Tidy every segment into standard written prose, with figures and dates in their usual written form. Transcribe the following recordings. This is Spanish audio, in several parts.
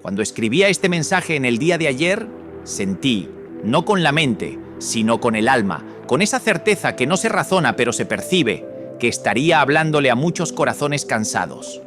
Cuando escribía este mensaje en el día de ayer, sentí, no con la mente, sino con el alma, con esa certeza que no se razona pero se percibe, que estaría hablándole a muchos corazones cansados.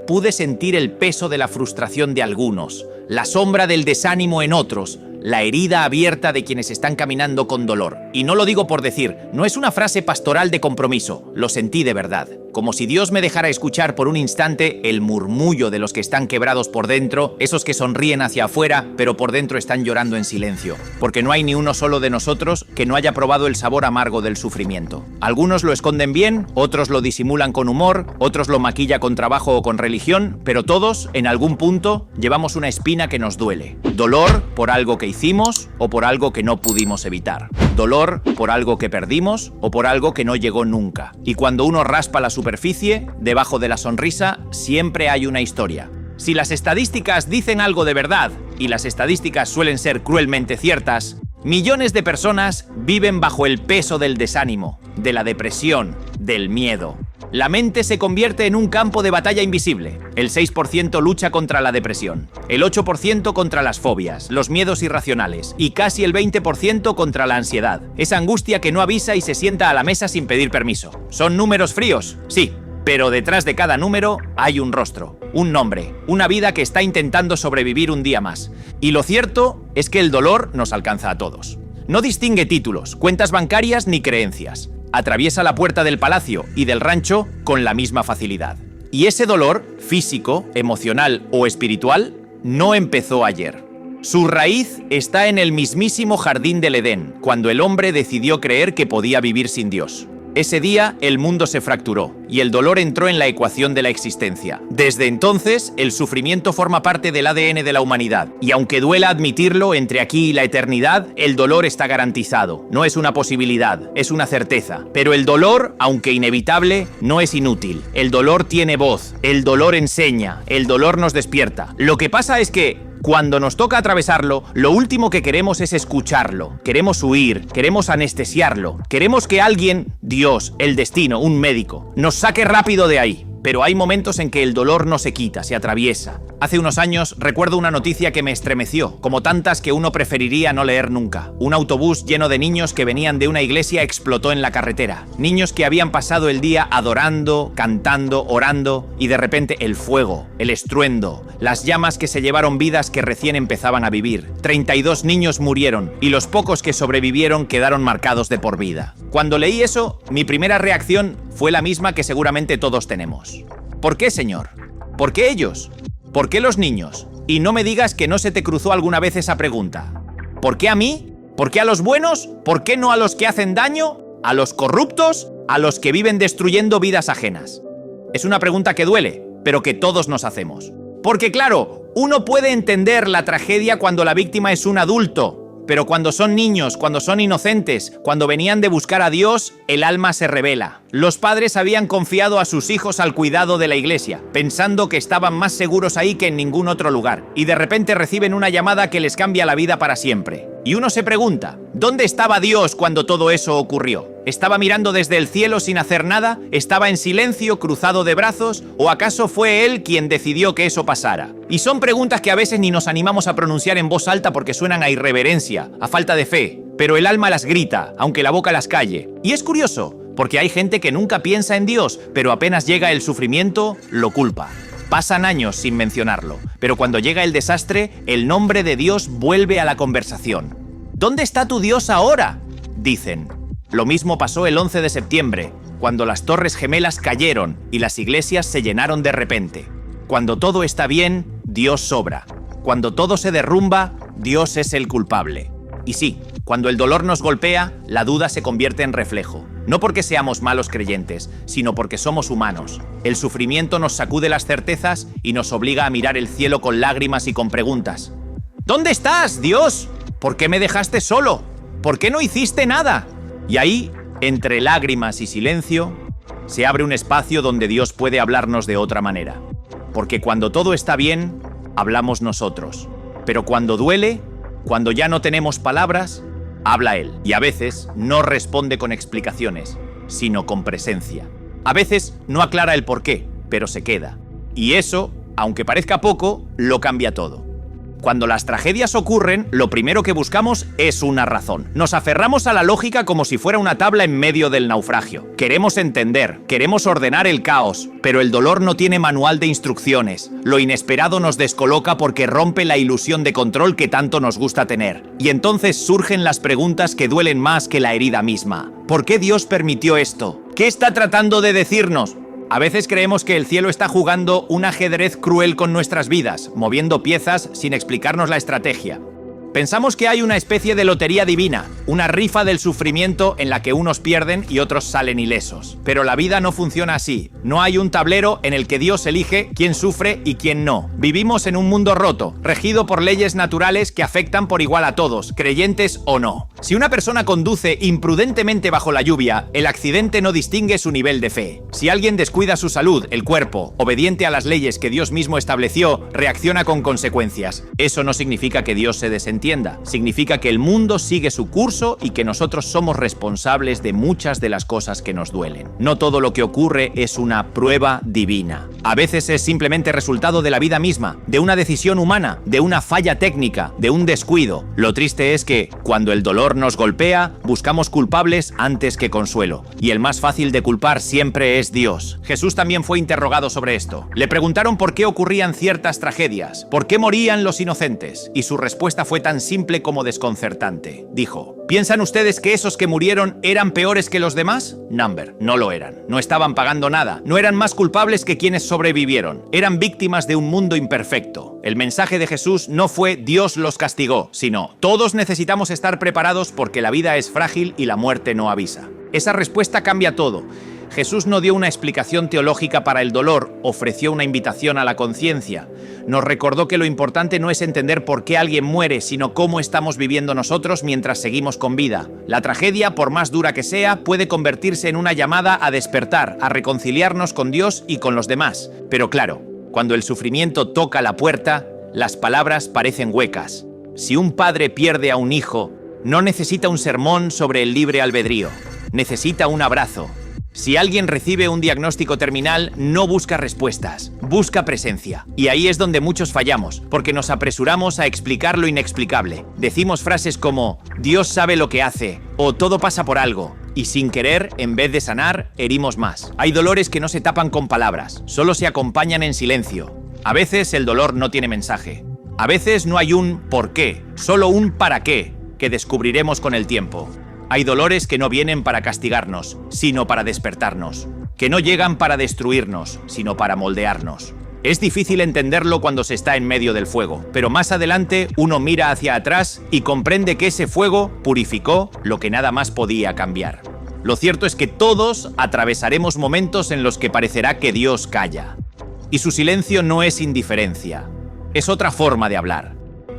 Pude sentir el peso de la frustración de algunos, la sombra del desánimo en otros, la herida abierta de quienes están caminando con dolor. Y no lo digo por decir, no es una frase pastoral de compromiso, lo sentí de verdad. Como si Dios me dejara escuchar por un instante el murmullo de los que están quebrados por dentro, esos que sonríen hacia afuera, pero por dentro están llorando en silencio. Porque no hay ni uno solo de nosotros que no haya probado el sabor amargo del sufrimiento. Algunos lo esconden bien, otros lo disimulan con humor, otros lo maquillan con trabajo o con religión, pero todos, en algún punto, llevamos una espina que nos duele. Dolor por algo que hicimos o por algo que no pudimos evitar. Dolor por algo que perdimos o por algo que no llegó nunca. Y cuando uno raspa la superficie, debajo de la sonrisa, siempre hay una historia. Si las estadísticas dicen algo de verdad, y las estadísticas suelen ser cruelmente ciertas, millones de personas viven bajo el peso del desánimo, de la depresión, del miedo. La mente se convierte en un campo de batalla invisible. El 6% lucha contra la depresión, el 8% contra las fobias, los miedos irracionales y casi el 20% contra la ansiedad. Esa angustia que no avisa y se sienta a la mesa sin pedir permiso. ¿Son números fríos? Sí, pero detrás de cada número hay un rostro, un nombre, una vida que está intentando sobrevivir un día más. Y lo cierto es que el dolor nos alcanza a todos. No distingue títulos, cuentas bancarias ni creencias. Atraviesa la puerta del palacio y del rancho con la misma facilidad. Y ese dolor, físico, emocional o espiritual, no empezó ayer. Su raíz está en el mismísimo jardín del Edén, cuando el hombre decidió creer que podía vivir sin Dios. Ese día el mundo se fracturó y el dolor entró en la ecuación de la existencia. Desde entonces, el sufrimiento forma parte del ADN de la humanidad. Y aunque duela admitirlo, entre aquí y la eternidad, el dolor está garantizado. No es una posibilidad, es una certeza. Pero el dolor, aunque inevitable, no es inútil. El dolor tiene voz, el dolor enseña, el dolor nos despierta. Lo que pasa es que cuando nos toca atravesarlo, lo último que queremos es escucharlo. Queremos huir, queremos anestesiarlo. Queremos que alguien, Dios, el destino, un médico, nos saque rápido de ahí. Pero hay momentos en que el dolor no se quita, se atraviesa. Hace unos años recuerdo una noticia que me estremeció, como tantas que uno preferiría no leer nunca. Un autobús lleno de niños que venían de una iglesia explotó en la carretera. Niños que habían pasado el día adorando, cantando, orando, y de repente el fuego, el estruendo, las llamas que se llevaron vidas que recién empezaban a vivir. 32 niños murieron, y los pocos que sobrevivieron quedaron marcados de por vida. Cuando leí eso, mi primera reacción fue la misma que seguramente todos tenemos. ¿Por qué, Señor? ¿Por qué ellos? ¿Por qué los niños? Y no me digas que no se te cruzó alguna vez esa pregunta. ¿Por qué a mí? ¿Por qué a los buenos? ¿Por qué no a los que hacen daño? ¿A los corruptos? ¿A los que viven destruyendo vidas ajenas? Es una pregunta que duele, pero que todos nos hacemos. Porque claro, uno puede entender la tragedia cuando la víctima es un adulto, pero cuando son niños, cuando son inocentes, cuando venían de buscar a Dios, el alma se revela. Los padres habían confiado a sus hijos al cuidado de la iglesia, pensando que estaban más seguros ahí que en ningún otro lugar. Y de repente reciben una llamada que les cambia la vida para siempre. Y uno se pregunta, ¿dónde estaba Dios cuando todo eso ocurrió? ¿Estaba mirando desde el cielo sin hacer nada? ¿Estaba en silencio, cruzado de brazos? ¿O acaso fue Él quien decidió que eso pasara? Y son preguntas que a veces ni nos animamos a pronunciar en voz alta porque suenan a irreverencia, a falta de fe. Pero el alma las grita, aunque la boca las calle. Y es curioso, porque hay gente que nunca piensa en Dios, pero apenas llega el sufrimiento, lo culpa. Pasan años sin mencionarlo, pero cuando llega el desastre, el nombre de Dios vuelve a la conversación. ¿Dónde está tu Dios ahora?, dicen. Lo mismo pasó el 11 de septiembre, cuando las Torres Gemelas cayeron y las iglesias se llenaron de repente. Cuando todo está bien, Dios sobra. Cuando todo se derrumba, Dios es el culpable. Y sí, cuando el dolor nos golpea, la duda se convierte en reflejo. No porque seamos malos creyentes, sino porque somos humanos. El sufrimiento nos sacude las certezas y nos obliga a mirar el cielo con lágrimas y con preguntas. ¿Dónde estás, Dios? ¿Por qué me dejaste solo? ¿Por qué no hiciste nada? Y ahí, entre lágrimas y silencio, se abre un espacio donde Dios puede hablarnos de otra manera. Porque cuando todo está bien, hablamos nosotros. Pero cuando duele, cuando ya no tenemos palabras, habla Él. Y a veces no responde con explicaciones, sino con presencia. A veces no aclara el porqué, pero se queda. Y eso, aunque parezca poco, lo cambia todo. Cuando las tragedias ocurren, lo primero que buscamos es una razón. Nos aferramos a la lógica como si fuera una tabla en medio del naufragio. Queremos entender, queremos ordenar el caos, pero el dolor no tiene manual de instrucciones. Lo inesperado nos descoloca porque rompe la ilusión de control que tanto nos gusta tener. Y entonces surgen las preguntas que duelen más que la herida misma. ¿Por qué Dios permitió esto? ¿Qué está tratando de decirnos? A veces creemos que el cielo está jugando un ajedrez cruel con nuestras vidas, moviendo piezas sin explicarnos la estrategia. Pensamos que hay una especie de lotería divina, una rifa del sufrimiento en la que unos pierden y otros salen ilesos. Pero la vida no funciona así. No hay un tablero en el que Dios elige quién sufre y quién no. Vivimos en un mundo roto, regido por leyes naturales que afectan por igual a todos, creyentes o no. Si una persona conduce imprudentemente bajo la lluvia, el accidente no distingue su nivel de fe. Si alguien descuida su salud, el cuerpo, obediente a las leyes que Dios mismo estableció, reacciona con consecuencias. Eso no significa que Dios se desentienda. Significa que el mundo sigue su curso y que nosotros somos responsables de muchas de las cosas que nos duelen. No todo lo que ocurre es una prueba divina. A veces es simplemente resultado de la vida misma, de una decisión humana, de una falla técnica, de un descuido. Lo triste es que, cuando el dolor nos golpea, buscamos culpables antes que consuelo. Y el más fácil de culpar siempre es Dios. Jesús también fue interrogado sobre esto. Le preguntaron por qué ocurrían ciertas tragedias, por qué morían los inocentes, y su respuesta fue tan simple como desconcertante. Dijo: ¿piensan ustedes que esos que murieron eran peores que los demás? Number, no lo eran. No estaban pagando nada. No eran más culpables que quienes sobrevivieron. Eran víctimas de un mundo imperfecto. El mensaje de Jesús no fue Dios los castigó, sino todos necesitamos estar preparados porque la vida es frágil y la muerte no avisa. Esa respuesta cambia todo. Jesús no dio una explicación teológica para el dolor, ofreció una invitación a la conciencia. Nos recordó que lo importante no es entender por qué alguien muere, sino cómo estamos viviendo nosotros mientras seguimos con vida. La tragedia, por más dura que sea, puede convertirse en una llamada a despertar, a reconciliarnos con Dios y con los demás. Pero claro, cuando el sufrimiento toca la puerta, las palabras parecen huecas. Si un padre pierde a un hijo, no necesita un sermón sobre el libre albedrío, necesita un abrazo. Si alguien recibe un diagnóstico terminal, no busca respuestas, busca presencia. Y ahí es donde muchos fallamos, porque nos apresuramos a explicar lo inexplicable. Decimos frases como «Dios sabe lo que hace» o «todo pasa por algo». Y sin querer, en vez de sanar, herimos más. Hay dolores que no se tapan con palabras, solo se acompañan en silencio. A veces el dolor no tiene mensaje. A veces no hay un ¿por qué?, solo un ¿para qué?, que descubriremos con el tiempo. Hay dolores que no vienen para castigarnos, sino para despertarnos. Que no llegan para destruirnos, sino para moldearnos. Es difícil entenderlo cuando se está en medio del fuego, pero más adelante uno mira hacia atrás y comprende que ese fuego purificó lo que nada más podía cambiar. Lo cierto es que todos atravesaremos momentos en los que parecerá que Dios calla. Y su silencio no es indiferencia, es otra forma de hablar.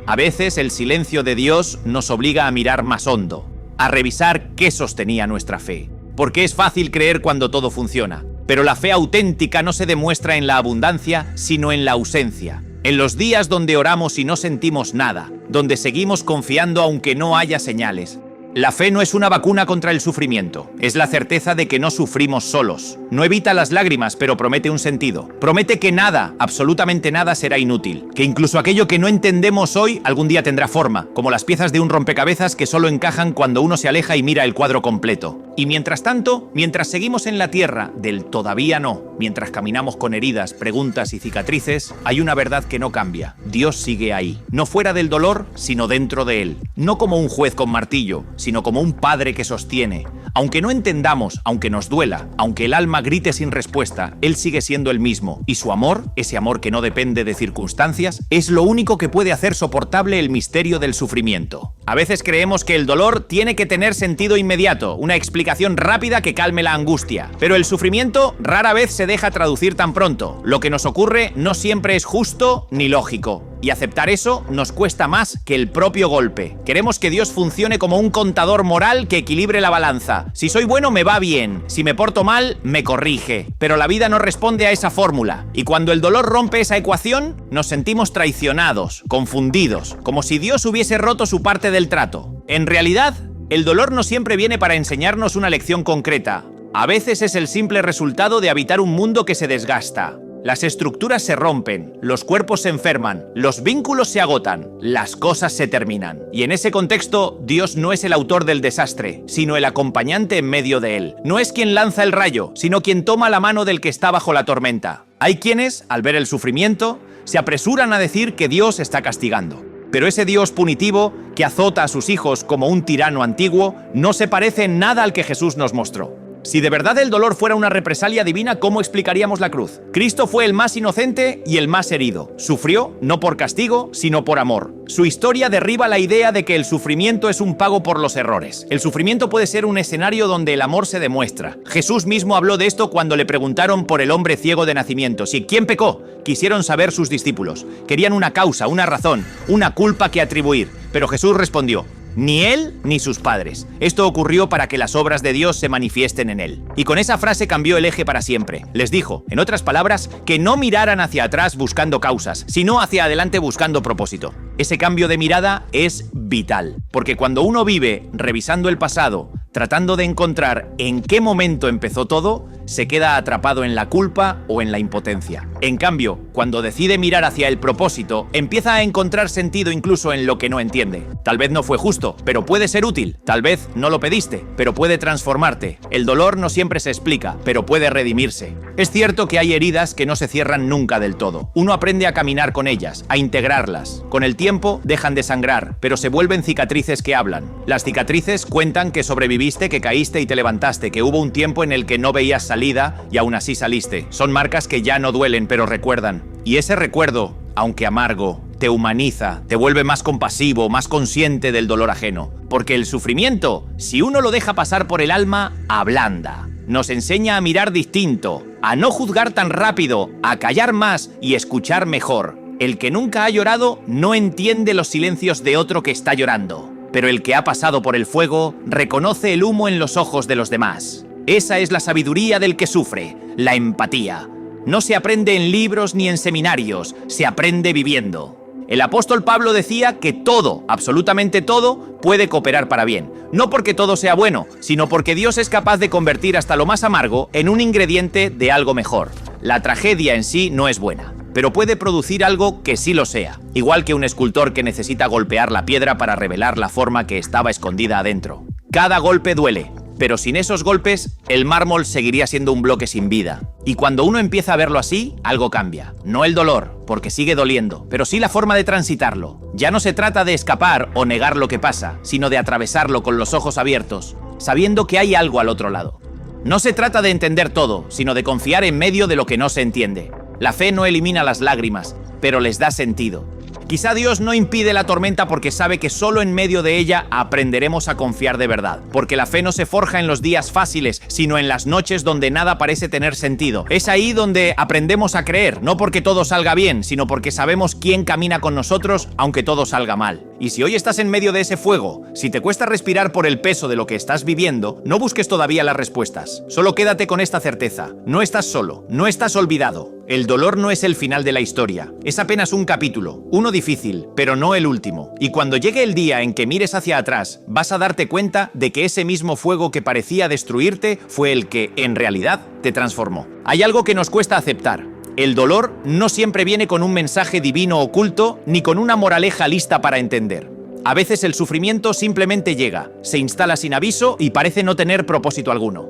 A veces el silencio de Dios nos obliga a mirar más hondo, a revisar qué sostenía nuestra fe. Porque es fácil creer cuando todo funciona, pero la fe auténtica no se demuestra en la abundancia, sino en la ausencia. En los días donde oramos y no sentimos nada, donde seguimos confiando aunque no haya señales. La fe no es una vacuna contra el sufrimiento, es la certeza de que no sufrimos solos. No evita las lágrimas, pero promete un sentido. Promete que nada, absolutamente nada, será inútil. Que incluso aquello que no entendemos hoy, algún día tendrá forma, como las piezas de un rompecabezas que solo encajan cuando uno se aleja y mira el cuadro completo. Y mientras tanto, mientras seguimos en la tierra del todavía no, mientras caminamos con heridas, preguntas y cicatrices, hay una verdad que no cambia. Dios sigue ahí, no fuera del dolor, sino dentro de él. No como un juez con martillo, sino como un padre que sostiene. Aunque no entendamos, aunque nos duela, aunque el alma grite sin respuesta, Él sigue siendo el mismo. Y su amor, ese amor que no depende de circunstancias, es lo único que puede hacer soportable el misterio del sufrimiento. A veces creemos que el dolor tiene que tener sentido inmediato, una explicación rápida que calme la angustia. Pero el sufrimiento rara vez se deja traducir tan pronto. Lo que nos ocurre no siempre es justo ni lógico. Y aceptar eso nos cuesta más que el propio golpe. Queremos que Dios funcione como un contador moral que equilibre la balanza. Si soy bueno, me va bien. Si me porto mal, me corrige. Pero la vida no responde a esa fórmula. Y cuando el dolor rompe esa ecuación, nos sentimos traicionados, confundidos, como si Dios hubiese roto su parte del trato. En realidad, el dolor no siempre viene para enseñarnos una lección concreta. A veces es el simple resultado de habitar un mundo que se desgasta. Las estructuras se rompen, los cuerpos se enferman, los vínculos se agotan, las cosas se terminan. Y en ese contexto, Dios no es el autor del desastre, sino el acompañante en medio de él. No es quien lanza el rayo, sino quien toma la mano del que está bajo la tormenta. Hay quienes, al ver el sufrimiento, se apresuran a decir que Dios está castigando. Pero ese Dios punitivo, que azota a sus hijos como un tirano antiguo, no se parece en nada al que Jesús nos mostró. Si de verdad el dolor fuera una represalia divina, ¿cómo explicaríamos la cruz? Cristo fue el más inocente y el más herido. Sufrió no por castigo, sino por amor. Su historia derriba la idea de que el sufrimiento es un pago por los errores. El sufrimiento puede ser un escenario donde el amor se demuestra. Jesús mismo habló de esto cuando le preguntaron por el hombre ciego de nacimiento. Si ¿quién pecó? Quisieron saber sus discípulos. Querían una causa, una razón, una culpa que atribuir. Pero Jesús respondió: ni él ni sus padres. Esto ocurrió para que las obras de Dios se manifiesten en él. Y con esa frase cambió el eje para siempre. Les dijo, en otras palabras, que no miraran hacia atrás buscando causas, sino hacia adelante buscando propósito. Ese cambio de mirada es vital, porque cuando uno vive revisando el pasado, tratando de encontrar en qué momento empezó todo, se queda atrapado en la culpa o en la impotencia. En cambio, cuando decide mirar hacia el propósito, empieza a encontrar sentido incluso en lo que no entiende. Tal vez no fue justo, pero puede ser útil. Tal vez no lo pediste, pero puede transformarte. El dolor no siempre se explica, pero puede redimirse. Es cierto que hay heridas que no se cierran nunca del todo. Uno aprende a caminar con ellas, a integrarlas. Con el tiempo dejan de sangrar, pero se vuelven cicatrices que hablan. Las cicatrices cuentan que sobreviviste, que caíste y te levantaste, que hubo un tiempo en el que no veías salida y aún así saliste. Son marcas que ya no duelen, pero recuerdan. Y ese recuerdo, aunque amargo, te humaniza, te vuelve más compasivo, más consciente del dolor ajeno. Porque el sufrimiento, si uno lo deja pasar por el alma, ablanda. Nos enseña a mirar distinto, a no juzgar tan rápido, a callar más y escuchar mejor. El que nunca ha llorado no entiende los silencios de otro que está llorando. Pero el que ha pasado por el fuego reconoce el humo en los ojos de los demás. Esa es la sabiduría del que sufre, la empatía. No se aprende en libros ni en seminarios, se aprende viviendo. El apóstol Pablo decía que todo, absolutamente todo, puede cooperar para bien. No porque todo sea bueno, sino porque Dios es capaz de convertir hasta lo más amargo en un ingrediente de algo mejor. La tragedia en sí no es buena, pero puede producir algo que sí lo sea. Igual que un escultor que necesita golpear la piedra para revelar la forma que estaba escondida adentro. Cada golpe duele, pero sin esos golpes, el mármol seguiría siendo un bloque sin vida. Y cuando uno empieza a verlo así, algo cambia. No el dolor, porque sigue doliendo, pero sí la forma de transitarlo. Ya no se trata de escapar o negar lo que pasa, sino de atravesarlo con los ojos abiertos, sabiendo que hay algo al otro lado. No se trata de entender todo, sino de confiar en medio de lo que no se entiende. La fe no elimina las lágrimas, pero les da sentido. Quizá Dios no impide la tormenta porque sabe que solo en medio de ella aprenderemos a confiar de verdad. Porque la fe no se forja en los días fáciles, sino en las noches donde nada parece tener sentido. Es ahí donde aprendemos a creer, no porque todo salga bien, sino porque sabemos quién camina con nosotros aunque todo salga mal. Y si hoy estás en medio de ese fuego, si te cuesta respirar por el peso de lo que estás viviendo, no busques todavía las respuestas. Solo quédate con esta certeza. No estás solo, no estás olvidado. El dolor no es el final de la historia, es apenas un capítulo, uno difícil, pero no el último. Y cuando llegue el día en que mires hacia atrás, vas a darte cuenta de que ese mismo fuego que parecía destruirte fue el que, en realidad, te transformó. Hay algo que nos cuesta aceptar. El dolor no siempre viene con un mensaje divino oculto, ni con una moraleja lista para entender. A veces el sufrimiento simplemente llega, se instala sin aviso y parece no tener propósito alguno.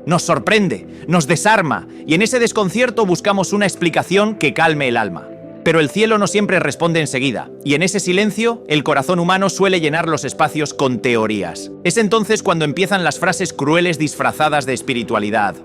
Nos sorprende, nos desarma, y en ese desconcierto buscamos una explicación que calme el alma. Pero el cielo no siempre responde enseguida, y en ese silencio, el corazón humano suele llenar los espacios con teorías. Es entonces cuando empiezan las frases crueles disfrazadas de espiritualidad.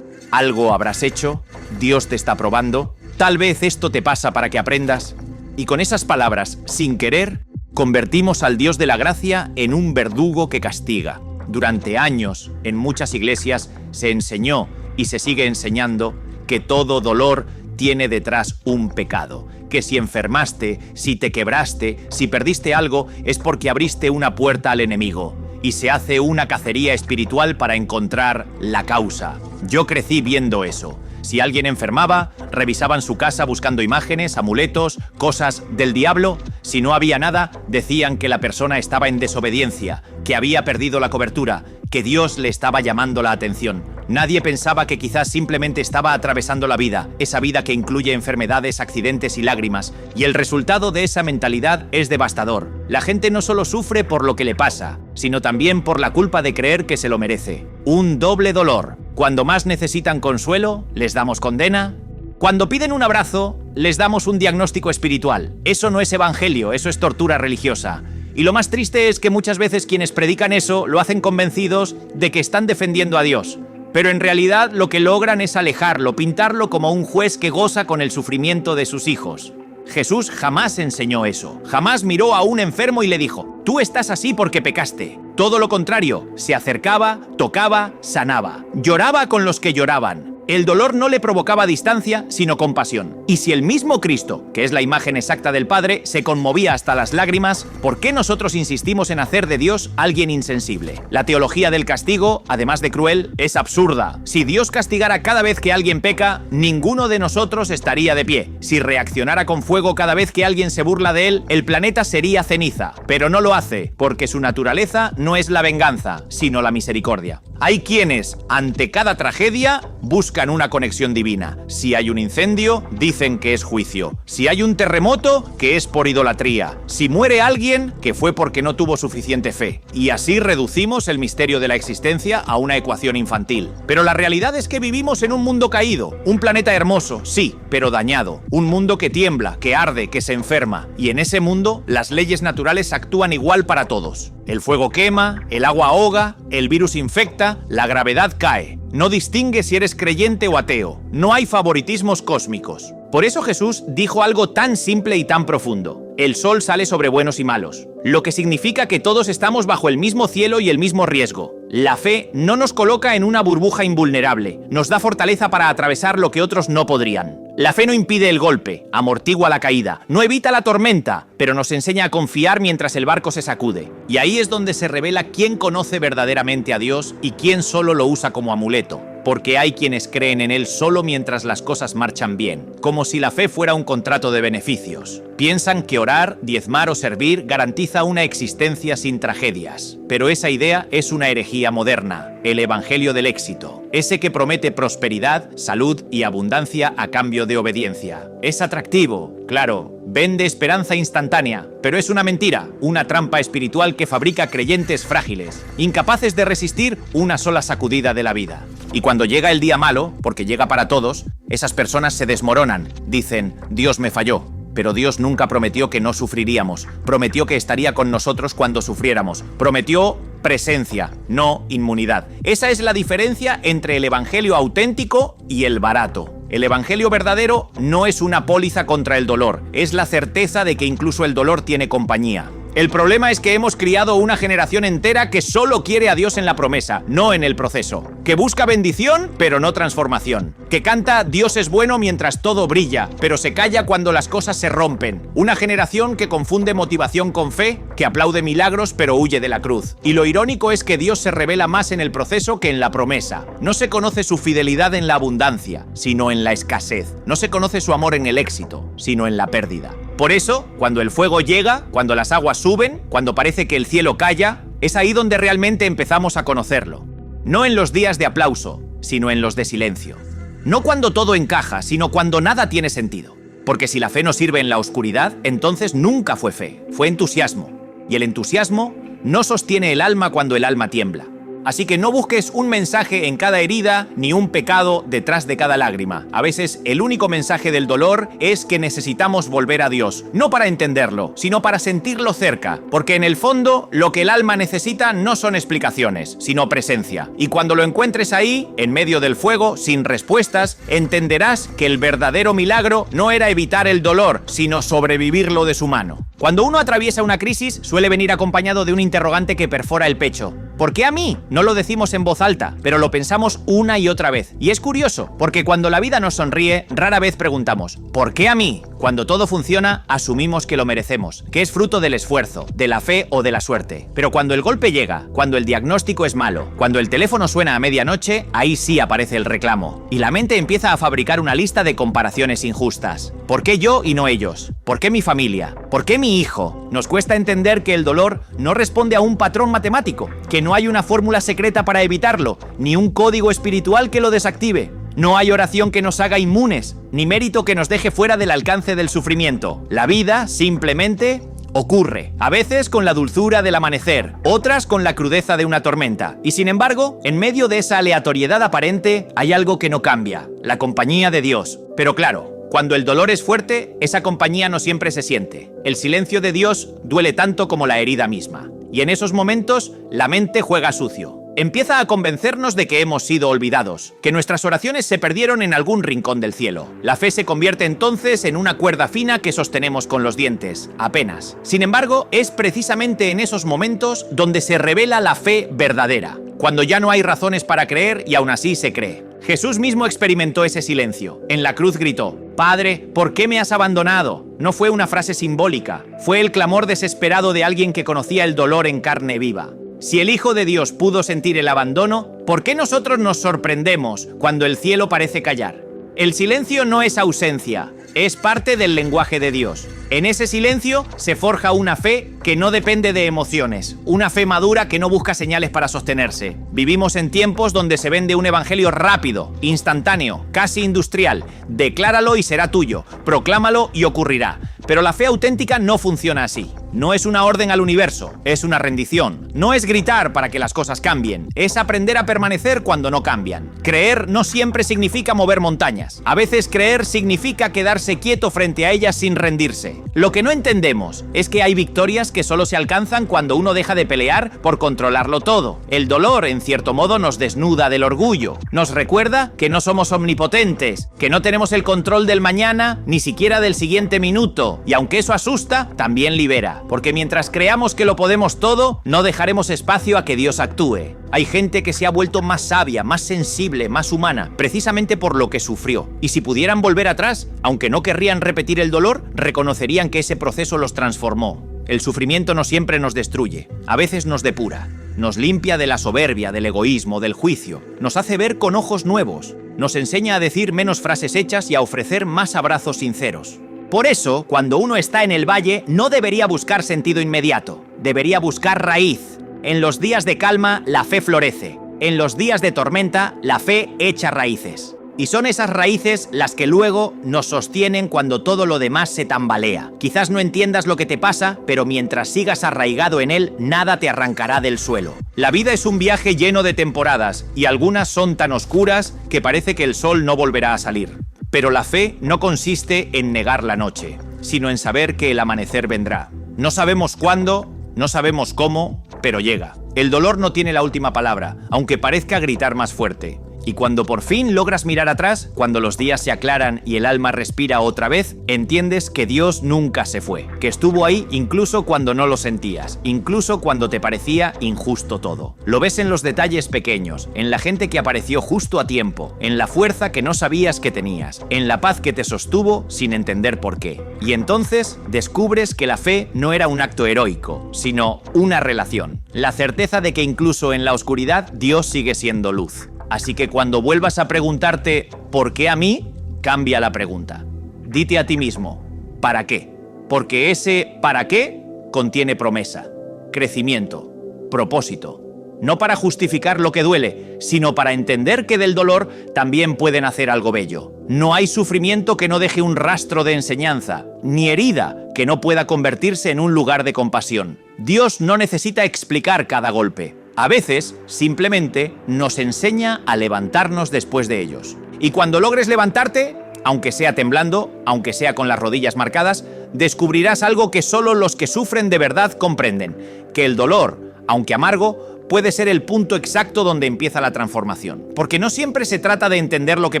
¿Algo habrás hecho? ¿Dios te está probando? ¿Tal vez esto te pasa para que aprendas? Y con esas palabras, sin querer, convertimos al Dios de la gracia en un verdugo que castiga. Durante años, en muchas iglesias, se enseñó y se sigue enseñando que todo dolor tiene detrás un pecado. Que si enfermaste, si te quebraste, si perdiste algo, es porque abriste una puerta al enemigo. Y se hace una cacería espiritual para encontrar la causa. Yo crecí viendo eso. Si alguien enfermaba, revisaban su casa buscando imágenes, amuletos, cosas del diablo. Si no había nada, decían que la persona estaba en desobediencia, que había perdido la cobertura, que Dios le estaba llamando la atención. Nadie pensaba que quizás simplemente estaba atravesando la vida, esa vida que incluye enfermedades, accidentes y lágrimas, y el resultado de esa mentalidad es devastador. La gente no solo sufre por lo que le pasa, sino también por la culpa de creer que se lo merece. Un doble dolor. Cuando más necesitan consuelo, les damos condena. Cuando piden un abrazo, les damos un diagnóstico espiritual. Eso no es evangelio, eso es tortura religiosa. Y lo más triste es que muchas veces quienes predican eso lo hacen convencidos de que están defendiendo a Dios. Pero en realidad lo que logran es alejarlo, pintarlo como un juez que goza con el sufrimiento de sus hijos. Jesús jamás enseñó eso. Jamás miró a un enfermo y le dijo: tú estás así porque pecaste. Todo lo contrario, se acercaba, tocaba, sanaba. Lloraba con los que lloraban. El dolor no le provocaba distancia, sino compasión. Y si el mismo Cristo, que es la imagen exacta del Padre, se conmovía hasta las lágrimas, ¿por qué nosotros insistimos en hacer de Dios alguien insensible? La teología del castigo, además de cruel, es absurda. Si Dios castigara cada vez que alguien peca, ninguno de nosotros estaría de pie. Si reaccionara con fuego cada vez que alguien se burla de él, el planeta sería ceniza. Pero no lo hace, porque su naturaleza no es la venganza, sino la misericordia. Hay quienes, ante cada tragedia, buscan una conexión divina. Si hay un incendio, dicen que es juicio. Si hay un terremoto, que es por idolatría. Si muere alguien, que fue porque no tuvo suficiente fe. Y así reducimos el misterio de la existencia a una ecuación infantil. Pero la realidad es que vivimos en un mundo caído. Un planeta hermoso, sí, pero dañado. Un mundo que tiembla, que arde, que se enferma. Y en ese mundo, las leyes naturales actúan igual para todos. El fuego quema, el agua ahoga, el virus infecta, la gravedad cae. No distingue si eres creyente o ateo. No hay favoritismos cósmicos. Por eso Jesús dijo algo tan simple y tan profundo. El sol sale sobre buenos y malos, lo que significa que todos estamos bajo el mismo cielo y el mismo riesgo. La fe no nos coloca en una burbuja invulnerable, nos da fortaleza para atravesar lo que otros no podrían. La fe no impide el golpe, amortigua la caída, no evita la tormenta, pero nos enseña a confiar mientras el barco se sacude. Y ahí es donde se revela quién conoce verdaderamente a Dios y quién solo lo usa como amuleto. Porque hay quienes creen en él solo mientras las cosas marchan bien, como si la fe fuera un contrato de beneficios. Piensan que orar, diezmar o servir garantiza una existencia sin tragedias. Pero esa idea es una herejía moderna, el evangelio del éxito. Ese que promete prosperidad, salud y abundancia a cambio de obediencia. Es atractivo, claro, vende esperanza instantánea, pero es una mentira, una trampa espiritual que fabrica creyentes frágiles, incapaces de resistir una sola sacudida de la vida. Y cuando llega el día malo, porque llega para todos, esas personas se desmoronan, dicen: Dios me falló. Pero Dios nunca prometió que no sufriríamos, prometió que estaría con nosotros cuando sufriéramos, prometió presencia, no inmunidad. Esa es la diferencia entre el evangelio auténtico y el barato. El evangelio verdadero no es una póliza contra el dolor, es la certeza de que incluso el dolor tiene compañía. El problema es que hemos criado una generación entera que solo quiere a Dios en la promesa, no en el proceso. Que busca bendición, pero no transformación. Que canta Dios es bueno mientras todo brilla, pero se calla cuando las cosas se rompen. Una generación que confunde motivación con fe, que aplaude milagros pero huye de la cruz. Y lo irónico es que Dios se revela más en el proceso que en la promesa. No se conoce su fidelidad en la abundancia, sino en la escasez. No se conoce su amor en el éxito, sino en la pérdida. Por eso, cuando el fuego llega, cuando las aguas suben, cuando parece que el cielo calla, es ahí donde realmente empezamos a conocerlo. No en los días de aplauso, sino en los de silencio. No cuando todo encaja, sino cuando nada tiene sentido. Porque si la fe no sirve en la oscuridad, entonces nunca fue fe, fue entusiasmo. Y el entusiasmo no sostiene el alma cuando el alma tiembla. Así que no busques un mensaje en cada herida ni un pecado detrás de cada lágrima. A veces el único mensaje del dolor es que necesitamos volver a Dios, no para entenderlo, sino para sentirlo cerca, porque en el fondo lo que el alma necesita no son explicaciones, sino presencia. Y cuando lo encuentres ahí, en medio del fuego, sin respuestas, entenderás que el verdadero milagro no era evitar el dolor, sino sobrevivirlo de su mano. Cuando uno atraviesa una crisis, suele venir acompañado de un interrogante que perfora el pecho. ¿Por qué a mí? No lo decimos en voz alta, pero lo pensamos una y otra vez. Y es curioso, porque cuando la vida nos sonríe, rara vez preguntamos: ¿por qué a mí? Cuando todo funciona, asumimos que lo merecemos, que es fruto del esfuerzo, de la fe o de la suerte. Pero cuando el golpe llega, cuando el diagnóstico es malo, cuando el teléfono suena a medianoche, ahí sí aparece el reclamo. Y la mente empieza a fabricar una lista de comparaciones injustas. ¿Por qué yo y no ellos? ¿Por qué mi familia? ¿Por qué mi hijo? Nos cuesta entender que el dolor no responde a un patrón matemático, que no hay una fórmula secreta para evitarlo, ni un código espiritual que lo desactive. No hay oración que nos haga inmunes, ni mérito que nos deje fuera del alcance del sufrimiento. La vida, simplemente, ocurre. A veces con la dulzura del amanecer, otras con la crudeza de una tormenta. Y sin embargo, en medio de esa aleatoriedad aparente, hay algo que no cambia: la compañía de Dios. Pero claro, cuando el dolor es fuerte, esa compañía no siempre se siente. El silencio de Dios duele tanto como la herida misma. Y en esos momentos, la mente juega sucio. Empieza a convencernos de que hemos sido olvidados, que nuestras oraciones se perdieron en algún rincón del cielo. La fe se convierte entonces en una cuerda fina que sostenemos con los dientes, apenas. Sin embargo, es precisamente en esos momentos donde se revela la fe verdadera, cuando ya no hay razones para creer y aún así se cree. Jesús mismo experimentó ese silencio. En la cruz gritó: «Padre, ¿por qué me has abandonado?». No fue una frase simbólica, fue el clamor desesperado de alguien que conocía el dolor en carne viva. Si el Hijo de Dios pudo sentir el abandono, ¿por qué nosotros nos sorprendemos cuando el cielo parece callar? El silencio no es ausencia, es parte del lenguaje de Dios. En ese silencio se forja una fe que no depende de emociones, una fe madura que no busca señales para sostenerse. Vivimos en tiempos donde se vende un evangelio rápido, instantáneo, casi industrial. Decláralo y será tuyo, proclámalo y ocurrirá. Pero la fe auténtica no funciona así. No es una orden al universo, es una rendición. No es gritar para que las cosas cambien, es aprender a permanecer cuando no cambian. Creer no siempre significa mover montañas. A veces creer significa quedarse quieto frente a ellas sin rendirse. Lo que no entendemos es que hay victorias que solo se alcanzan cuando uno deja de pelear por controlarlo todo. El dolor, en cierto modo, nos desnuda del orgullo. Nos recuerda que no somos omnipotentes, que no tenemos el control del mañana, ni siquiera del siguiente minuto. Y aunque eso asusta, también libera. Porque mientras creamos que lo podemos todo, no dejaremos espacio a que Dios actúe. Hay gente que se ha vuelto más sabia, más sensible, más humana, precisamente por lo que sufrió. Y si pudieran volver atrás, aunque no querrían repetir el dolor, reconocerían que ese proceso los transformó. El sufrimiento no siempre nos destruye, a veces nos depura. Nos limpia de la soberbia, del egoísmo, del juicio. Nos hace ver con ojos nuevos. Nos enseña a decir menos frases hechas y a ofrecer más abrazos sinceros. Por eso, cuando uno está en el valle, no debería buscar sentido inmediato. Debería buscar raíz. En los días de calma, la fe florece. En los días de tormenta, la fe echa raíces. Y son esas raíces las que luego nos sostienen cuando todo lo demás se tambalea. Quizás no entiendas lo que te pasa, pero mientras sigas arraigado en él, nada te arrancará del suelo. La vida es un viaje lleno de temporadas, y algunas son tan oscuras que parece que el sol no volverá a salir. Pero la fe no consiste en negar la noche, sino en saber que el amanecer vendrá. No sabemos cuándo, no sabemos cómo, pero llega. El dolor no tiene la última palabra, aunque parezca gritar más fuerte. Y cuando por fin logras mirar atrás, cuando los días se aclaran y el alma respira otra vez, entiendes que Dios nunca se fue, que estuvo ahí incluso cuando no lo sentías, incluso cuando te parecía injusto todo. Lo ves en los detalles pequeños, en la gente que apareció justo a tiempo, en la fuerza que no sabías que tenías, en la paz que te sostuvo sin entender por qué. Y entonces descubres que la fe no era un acto heroico, sino una relación. La certeza de que incluso en la oscuridad Dios sigue siendo luz. Así que cuando vuelvas a preguntarte ¿por qué a mí?, cambia la pregunta. Dite a ti mismo ¿para qué? Porque ese ¿para qué? Contiene promesa, crecimiento, propósito. No para justificar lo que duele, sino para entender que del dolor también pueden hacer algo bello. No hay sufrimiento que no deje un rastro de enseñanza, ni herida que no pueda convertirse en un lugar de compasión. Dios no necesita explicar cada golpe. A veces, simplemente, nos enseña a levantarnos después de ellos. Y cuando logres levantarte, aunque sea temblando, aunque sea con las rodillas marcadas, descubrirás algo que solo los que sufren de verdad comprenden: que el dolor, aunque amargo, puede ser el punto exacto donde empieza la transformación. Porque no siempre se trata de entender lo que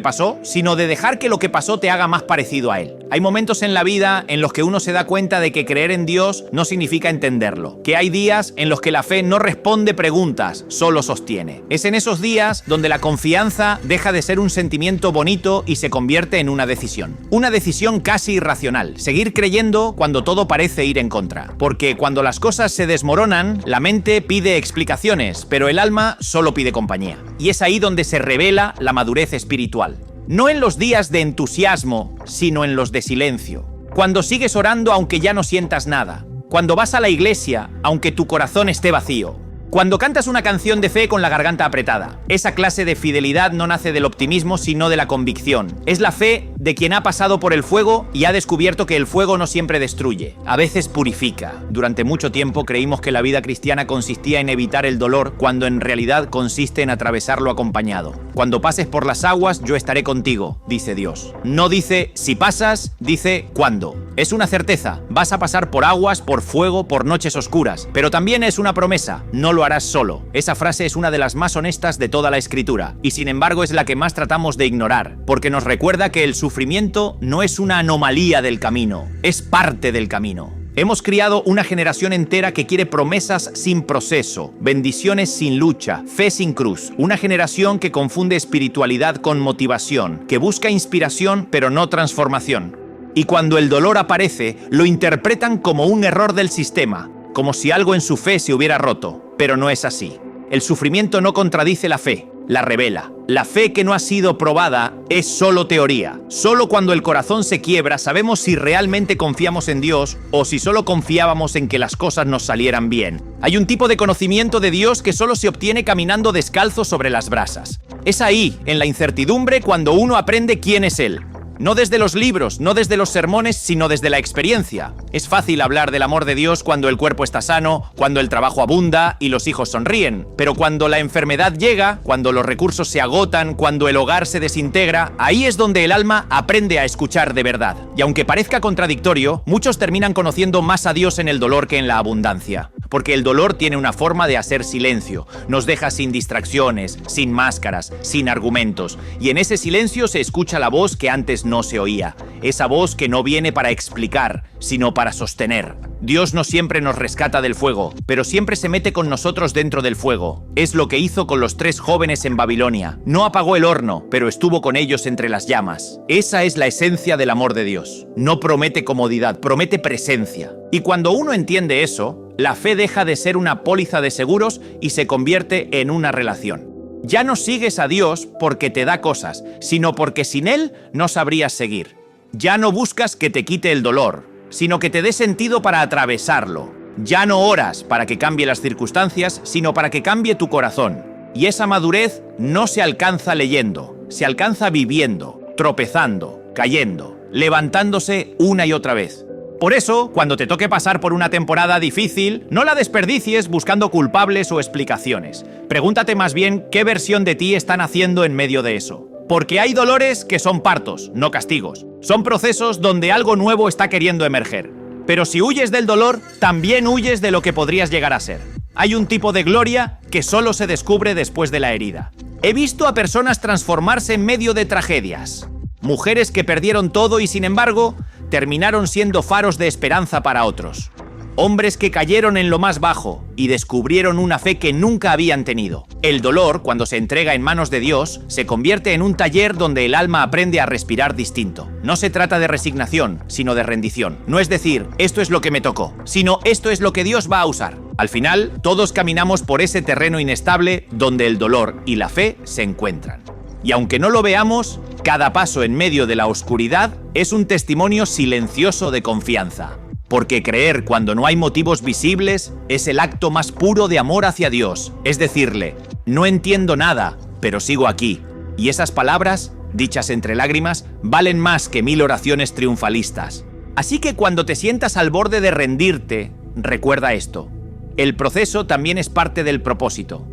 pasó, sino de dejar que lo que pasó te haga más parecido a él. Hay momentos en la vida en los que uno se da cuenta de que creer en Dios no significa entenderlo. Que hay días en los que la fe no responde preguntas, solo sostiene. Es en esos días donde la confianza deja de ser un sentimiento bonito y se convierte en una decisión. Una decisión casi irracional. Seguir creyendo cuando todo parece ir en contra. Porque cuando las cosas se desmoronan, la mente pide explicaciones, pero el alma solo pide compañía. Y es ahí donde se revela la madurez espiritual. No en los días de entusiasmo, sino en los de silencio. Cuando sigues orando aunque ya no sientas nada. Cuando vas a la iglesia aunque tu corazón esté vacío. Cuando cantas una canción de fe con la garganta apretada. Esa clase de fidelidad no nace del optimismo, sino de la convicción. Es la fe de quien ha pasado por el fuego y ha descubierto que el fuego no siempre destruye, a veces purifica. Durante mucho tiempo creímos que la vida cristiana consistía en evitar el dolor, cuando en realidad consiste en atravesarlo acompañado. Cuando pases por las aguas, yo estaré contigo, dice Dios. No dice si pasas, dice cuándo. Es una certeza, vas a pasar por aguas, por fuego, por noches oscuras. Pero también es una promesa, no lo harás solo. Esa frase es una de las más honestas de toda la Escritura, y sin embargo es la que más tratamos de ignorar, porque nos recuerda que el sufrimiento no es una anomalía del camino, es parte del camino. Hemos criado una generación entera que quiere promesas sin proceso, bendiciones sin lucha, fe sin cruz. Una generación que confunde espiritualidad con motivación, que busca inspiración pero no transformación. Y cuando el dolor aparece, lo interpretan como un error del sistema, como si algo en su fe se hubiera roto. Pero no es así. El sufrimiento no contradice la fe, la revela. La fe que no ha sido probada es solo teoría. Solo cuando el corazón se quiebra sabemos si realmente confiamos en Dios o si solo confiábamos en que las cosas nos salieran bien. Hay un tipo de conocimiento de Dios que solo se obtiene caminando descalzo sobre las brasas. Es ahí, en la incertidumbre, cuando uno aprende quién es Él. No desde los libros, no desde los sermones, sino desde la experiencia. Es fácil hablar del amor de Dios cuando el cuerpo está sano, cuando el trabajo abunda y los hijos sonríen. Pero cuando la enfermedad llega, cuando los recursos se agotan, cuando el hogar se desintegra, ahí es donde el alma aprende a escuchar de verdad. Y aunque parezca contradictorio, muchos terminan conociendo más a Dios en el dolor que en la abundancia. Porque el dolor tiene una forma de hacer silencio, nos deja sin distracciones, sin máscaras, sin argumentos. Y en ese silencio se escucha la voz que antes no se oía. Esa voz que no viene para explicar, sino para sostener. Dios no siempre nos rescata del fuego, pero siempre se mete con nosotros dentro del fuego. Es lo que hizo con los 3 jóvenes en Babilonia. No apagó el horno, pero estuvo con ellos entre las llamas. Esa es la esencia del amor de Dios. No promete comodidad, promete presencia. Y cuando uno entiende eso, la fe deja de ser una póliza de seguros y se convierte en una relación. Ya no sigues a Dios porque te da cosas, sino porque sin Él no sabrías seguir. Ya no buscas que te quite el dolor, sino que te dé sentido para atravesarlo. Ya no oras para que cambie las circunstancias, sino para que cambie tu corazón. Y esa madurez no se alcanza leyendo, se alcanza viviendo, tropezando, cayendo, levantándose una y otra vez. Por eso, cuando te toque pasar por una temporada difícil, no la desperdicies buscando culpables o explicaciones. Pregúntate más bien qué versión de ti están haciendo en medio de eso. Porque hay dolores que son partos, no castigos. Son procesos donde algo nuevo está queriendo emerger. Pero si huyes del dolor, también huyes de lo que podrías llegar a ser. Hay un tipo de gloria que solo se descubre después de la herida. He visto a personas transformarse en medio de tragedias. Mujeres que perdieron todo y sin embargo terminaron siendo faros de esperanza para otros. Hombres que cayeron en lo más bajo y descubrieron una fe que nunca habían tenido. El dolor, cuando se entrega en manos de Dios, se convierte en un taller donde el alma aprende a respirar distinto. No se trata de resignación, sino de rendición. No es decir, esto es lo que me tocó, sino esto es lo que Dios va a usar. Al final, todos caminamos por ese terreno inestable donde el dolor y la fe se encuentran. Y aunque no lo veamos, cada paso en medio de la oscuridad es un testimonio silencioso de confianza. Porque creer cuando no hay motivos visibles es el acto más puro de amor hacia Dios. Es decirle, no entiendo nada, pero sigo aquí. Y esas palabras, dichas entre lágrimas, valen más que 1000 oraciones triunfalistas. Así que cuando te sientas al borde de rendirte, recuerda esto. El proceso también es parte del propósito.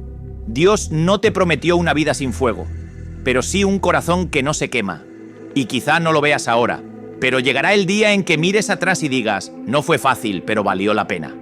Dios no te prometió una vida sin fuego, pero sí un corazón que no se quema. Y quizá no lo veas ahora, pero llegará el día en que mires atrás y digas, no fue fácil, pero valió la pena.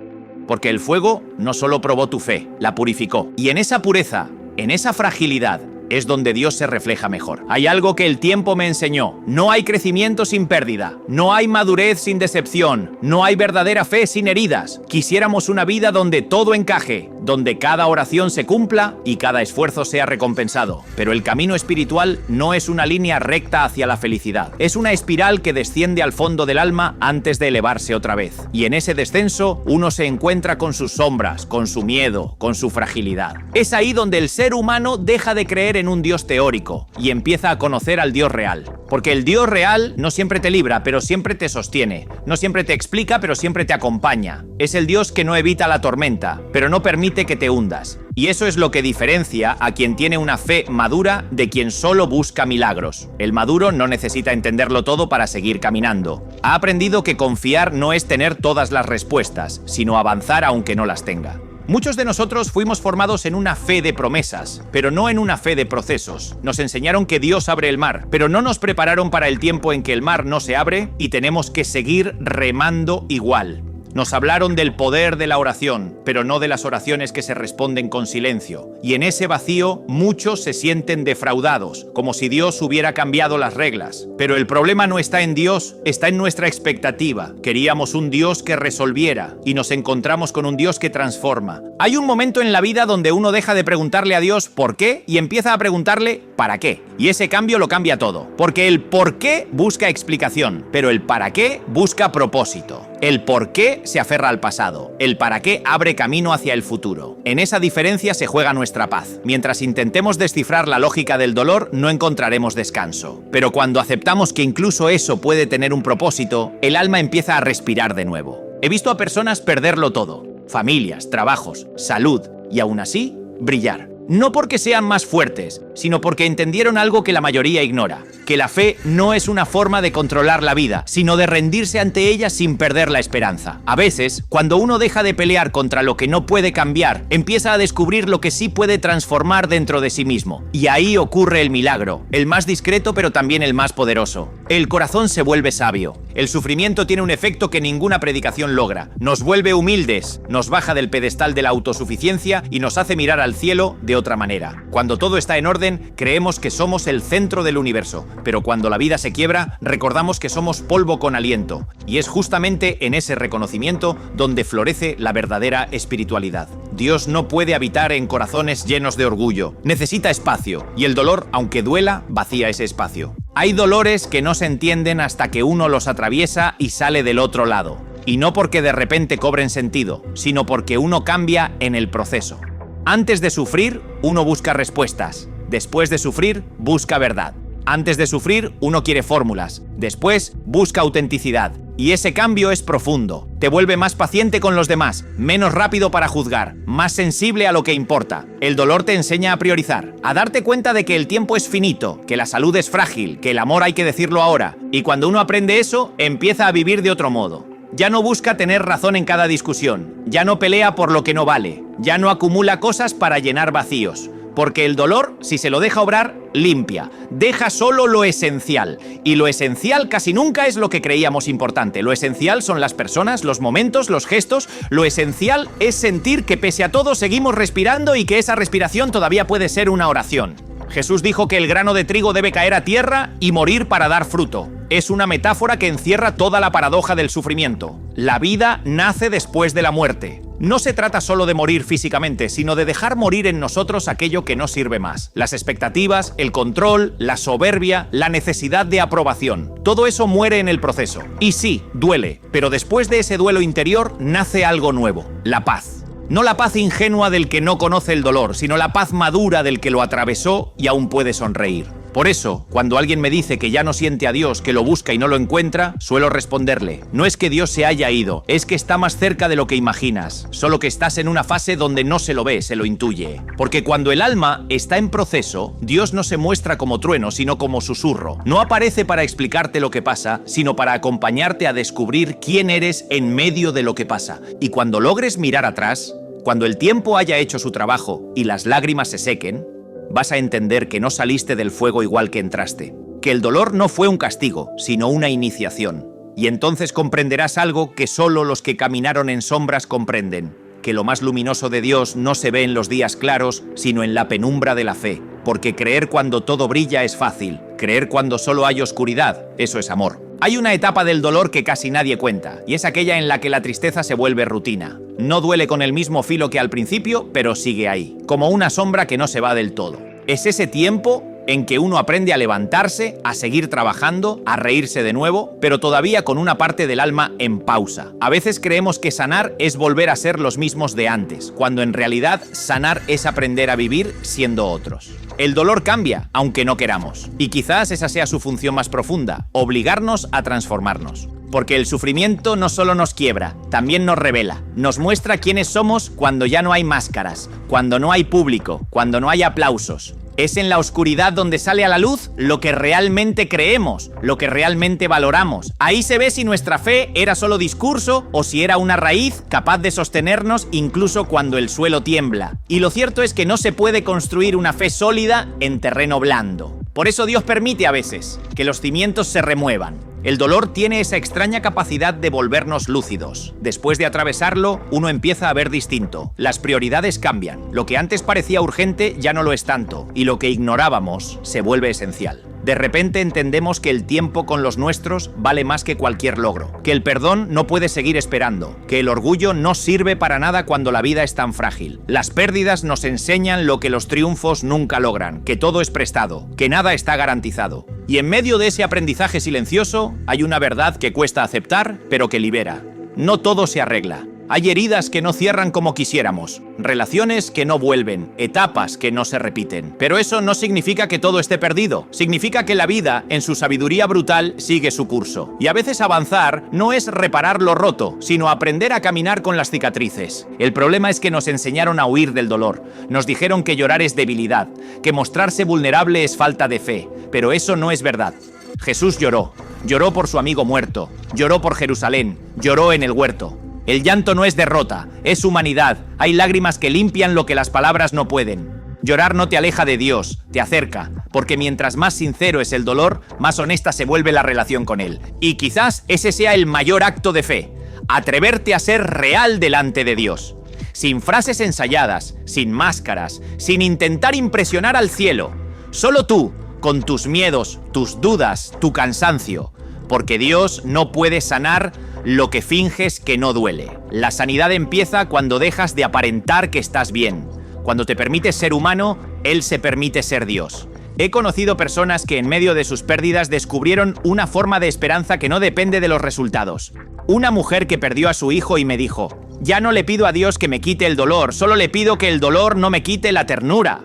porque el fuego no solo probó tu fe, la purificó. Y en esa pureza, en esa fragilidad, es donde Dios se refleja mejor. Hay algo que el tiempo me enseñó. No hay crecimiento sin pérdida. No hay madurez sin decepción. No hay verdadera fe sin heridas. Quisiéramos una vida donde todo encaje, donde cada oración se cumpla y cada esfuerzo sea recompensado. Pero el camino espiritual no es una línea recta hacia la felicidad. Es una espiral que desciende al fondo del alma antes de elevarse otra vez. Y en ese descenso, uno se encuentra con sus sombras, con su miedo, con su fragilidad. Es ahí donde el ser humano deja de creer en un Dios teórico y empieza a conocer al Dios real. Porque el Dios real no siempre te libra, pero siempre te sostiene. No siempre te explica, pero siempre te acompaña. Es el Dios que no evita la tormenta, pero no permite que te hundas. Y eso es lo que diferencia a quien tiene una fe madura de quien solo busca milagros. El maduro no necesita entenderlo todo para seguir caminando. Ha aprendido que confiar no es tener todas las respuestas, sino avanzar aunque no las tenga. Muchos de nosotros fuimos formados en una fe de promesas, pero no en una fe de procesos. Nos enseñaron que Dios abre el mar, pero no nos prepararon para el tiempo en que el mar no se abre y tenemos que seguir remando igual. Nos hablaron del poder de la oración, pero no de las oraciones que se responden con silencio. Y en ese vacío, muchos se sienten defraudados, como si Dios hubiera cambiado las reglas. Pero el problema no está en Dios, está en nuestra expectativa. Queríamos un Dios que resolviera, y nos encontramos con un Dios que transforma. Hay un momento en la vida donde uno deja de preguntarle a Dios ¿por qué? Y empieza a preguntarle ¿para qué? Y ese cambio lo cambia todo. Porque el ¿por qué? Busca explicación, pero el ¿para qué? Busca propósito. El por qué se aferra al pasado, el para qué abre camino hacia el futuro. En esa diferencia se juega nuestra paz. Mientras intentemos descifrar la lógica del dolor, no encontraremos descanso. Pero cuando aceptamos que incluso eso puede tener un propósito, el alma empieza a respirar de nuevo. He visto a personas perderlo todo, familias, trabajos, salud, y aún así, brillar. No porque sean más fuertes, sino porque entendieron algo que la mayoría ignora, que la fe no es una forma de controlar la vida, sino de rendirse ante ella sin perder la esperanza. A veces, cuando uno deja de pelear contra lo que no puede cambiar, empieza a descubrir lo que sí puede transformar dentro de sí mismo. Y ahí ocurre el milagro, el más discreto pero también el más poderoso. El corazón se vuelve sabio. El sufrimiento tiene un efecto que ninguna predicación logra. Nos vuelve humildes, nos baja del pedestal de la autosuficiencia y nos hace mirar al cielo de otra manera. Cuando todo está en orden, creemos que somos el centro del universo, pero cuando la vida se quiebra, recordamos que somos polvo con aliento. Y es justamente en ese reconocimiento donde florece la verdadera espiritualidad. Dios no puede habitar en corazones llenos de orgullo. Necesita espacio, y el dolor, aunque duela, vacía ese espacio. Hay dolores que no se entienden hasta que uno los atraviesa y sale del otro lado. Y no porque de repente cobren sentido, sino porque uno cambia en el proceso. Antes de sufrir, uno busca respuestas. Después de sufrir, busca verdad. Antes de sufrir, uno quiere fórmulas. Después, busca autenticidad. Y ese cambio es profundo. Te vuelve más paciente con los demás, menos rápido para juzgar, más sensible a lo que importa. El dolor te enseña a priorizar, a darte cuenta de que el tiempo es finito, que la salud es frágil, que el amor hay que decirlo ahora. Y cuando uno aprende eso, empieza a vivir de otro modo. Ya no busca tener razón en cada discusión, ya no pelea por lo que no vale, ya no acumula cosas para llenar vacíos. Porque el dolor, si se lo deja obrar, limpia, deja solo lo esencial. Y lo esencial casi nunca es lo que creíamos importante. Lo esencial son las personas, los momentos, los gestos. Lo esencial es sentir que pese a todo seguimos respirando y que esa respiración todavía puede ser una oración. Jesús dijo que el grano de trigo debe caer a tierra y morir para dar fruto. Es una metáfora que encierra toda la paradoja del sufrimiento. La vida nace después de la muerte. No se trata solo de morir físicamente, sino de dejar morir en nosotros aquello que no sirve más. Las expectativas, el control, la soberbia, la necesidad de aprobación. Todo eso muere en el proceso. Y sí, duele, pero después de ese duelo interior nace algo nuevo, la paz. No la paz ingenua del que no conoce el dolor, sino la paz madura del que lo atravesó y aún puede sonreír. Por eso, cuando alguien me dice que ya no siente a Dios, que lo busca y no lo encuentra, suelo responderle: no es que Dios se haya ido, es que está más cerca de lo que imaginas, solo que estás en una fase donde no se lo ve, se lo intuye. Porque cuando el alma está en proceso, Dios no se muestra como trueno, sino como susurro. No aparece para explicarte lo que pasa, sino para acompañarte a descubrir quién eres en medio de lo que pasa. Y cuando logres mirar atrás, cuando el tiempo haya hecho su trabajo y las lágrimas se sequen, vas a entender que no saliste del fuego igual que entraste, que el dolor no fue un castigo, sino una iniciación, Y entonces comprenderás algo que solo los que caminaron en sombras comprenden, que lo más luminoso de Dios no se ve en los días claros, sino en la penumbra de la fe. Porque creer cuando todo brilla es fácil, creer cuando solo hay oscuridad, eso es amor. Hay una etapa del dolor que casi nadie cuenta, y es aquella en la que la tristeza se vuelve rutina. No duele con el mismo filo que al principio, pero sigue ahí, como una sombra que no se va del todo. Es ese tiempo en que uno aprende a levantarse, a seguir trabajando, a reírse de nuevo, pero todavía con una parte del alma en pausa. A veces creemos que sanar es volver a ser los mismos de antes, cuando en realidad sanar es aprender a vivir siendo otros. El dolor cambia, aunque no queramos, y quizás esa sea su función más profunda, obligarnos a transformarnos. Porque el sufrimiento no solo nos quiebra, también nos revela, nos muestra quiénes somos cuando ya no hay máscaras, cuando no hay público, cuando no hay aplausos. Es en la oscuridad donde sale a la luz lo que realmente creemos, lo que realmente valoramos. Ahí se ve si nuestra fe era solo discurso o si era una raíz capaz de sostenernos incluso cuando el suelo tiembla. Y lo cierto es que no se puede construir una fe sólida en terreno blando. Por eso Dios permite a veces que los cimientos se remuevan. El dolor tiene esa extraña capacidad de volvernos lúcidos. Después de atravesarlo, uno empieza a ver distinto. Las prioridades cambian. Lo que antes parecía urgente ya no lo es tanto, y lo que ignorábamos se vuelve esencial. De repente entendemos que el tiempo con los nuestros vale más que cualquier logro, que el perdón no puede seguir esperando, que el orgullo no sirve para nada cuando la vida es tan frágil. Las pérdidas nos enseñan lo que los triunfos nunca logran, que todo es prestado, que nada está garantizado. Y en medio de ese aprendizaje silencioso, hay una verdad que cuesta aceptar, pero que libera. No todo se arregla. Hay heridas que no cierran como quisiéramos, relaciones que no vuelven, etapas que no se repiten. Pero eso no significa que todo esté perdido. Significa que la vida, en su sabiduría brutal, sigue su curso. Y a veces avanzar no es reparar lo roto, sino aprender a caminar con las cicatrices. El problema es que nos enseñaron a huir del dolor. Nos dijeron que llorar es debilidad, que mostrarse vulnerable es falta de fe. Pero eso no es verdad. Jesús lloró. Lloró por su amigo muerto. Lloró por Jerusalén. Lloró en el huerto. El llanto no es derrota, es humanidad. Hay lágrimas que limpian lo que las palabras no pueden. Llorar no te aleja de Dios, te acerca, porque mientras más sincero es el dolor, más honesta se vuelve la relación con él. Y quizás ese sea el mayor acto de fe, atreverte a ser real delante de Dios. Sin frases ensayadas, sin máscaras, sin intentar impresionar al cielo. Solo tú, con tus miedos, tus dudas, tu cansancio. Porque Dios no puede sanar lo que finges que no duele. La sanidad empieza cuando dejas de aparentar que estás bien. Cuando te permites ser humano, Él se permite ser Dios. He conocido personas que en medio de sus pérdidas descubrieron una forma de esperanza que no depende de los resultados. Una mujer que perdió a su hijo y me dijo: ya no le pido a Dios que me quite el dolor, solo le pido que el dolor no me quite la ternura.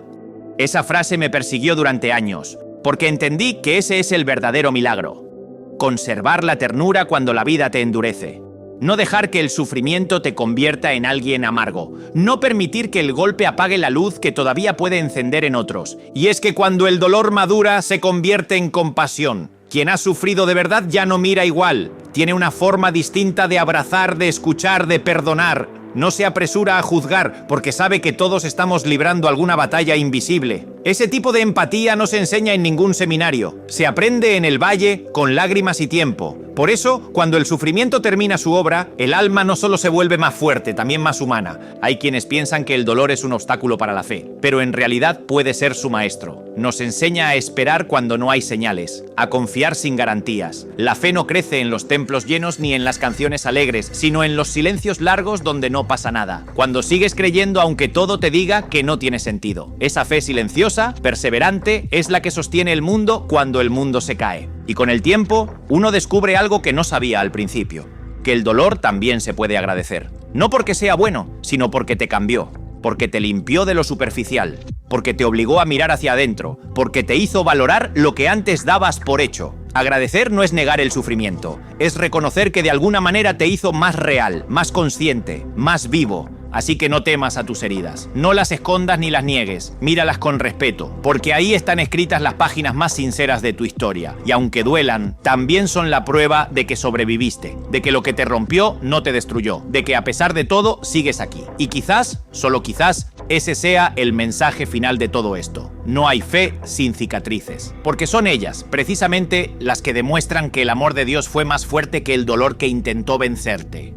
Esa frase me persiguió durante años, porque entendí que ese es el verdadero milagro. Conservar la ternura cuando la vida te endurece. No dejar que el sufrimiento te convierta en alguien amargo. No permitir que el golpe apague la luz que todavía puede encender en otros. Y es que cuando el dolor madura, se convierte en compasión. Quien ha sufrido de verdad ya no mira igual. Tiene una forma distinta de abrazar, de escuchar, de perdonar. No se apresura a juzgar porque sabe que todos estamos librando alguna batalla invisible. Ese tipo de empatía no se enseña en ningún seminario. Se aprende en el valle con lágrimas y tiempo. Por eso, cuando el sufrimiento termina su obra, el alma no solo se vuelve más fuerte, también más humana. Hay quienes piensan que el dolor es un obstáculo para la fe, pero en realidad puede ser su maestro. Nos enseña a esperar cuando no hay señales, a confiar sin garantías. La fe no crece en los templos llenos ni en las canciones alegres, sino en los silencios largos donde no pasa nada. Cuando sigues creyendo aunque todo te diga que no tiene sentido. Esa fe silenciosa, perseverante, es la que sostiene el mundo cuando el mundo se cae. Y con el tiempo, uno descubre algo que no sabía al principio, que el dolor también se puede agradecer. No porque sea bueno, sino porque te cambió, porque te limpió de lo superficial, porque te obligó a mirar hacia adentro, porque te hizo valorar lo que antes dabas por hecho. Agradecer no es negar el sufrimiento, es reconocer que de alguna manera te hizo más real, más consciente, más vivo. Así que no temas a tus heridas, no las escondas ni las niegues, míralas con respeto, porque ahí están escritas las páginas más sinceras de tu historia. Y aunque duelan, también son la prueba de que sobreviviste, de que lo que te rompió no te destruyó, de que a pesar de todo sigues aquí. Y quizás, solo quizás, ese sea el mensaje final de todo esto. No hay fe sin cicatrices. Porque son ellas, precisamente, las que demuestran que el amor de Dios fue más fuerte que el dolor que intentó vencerte.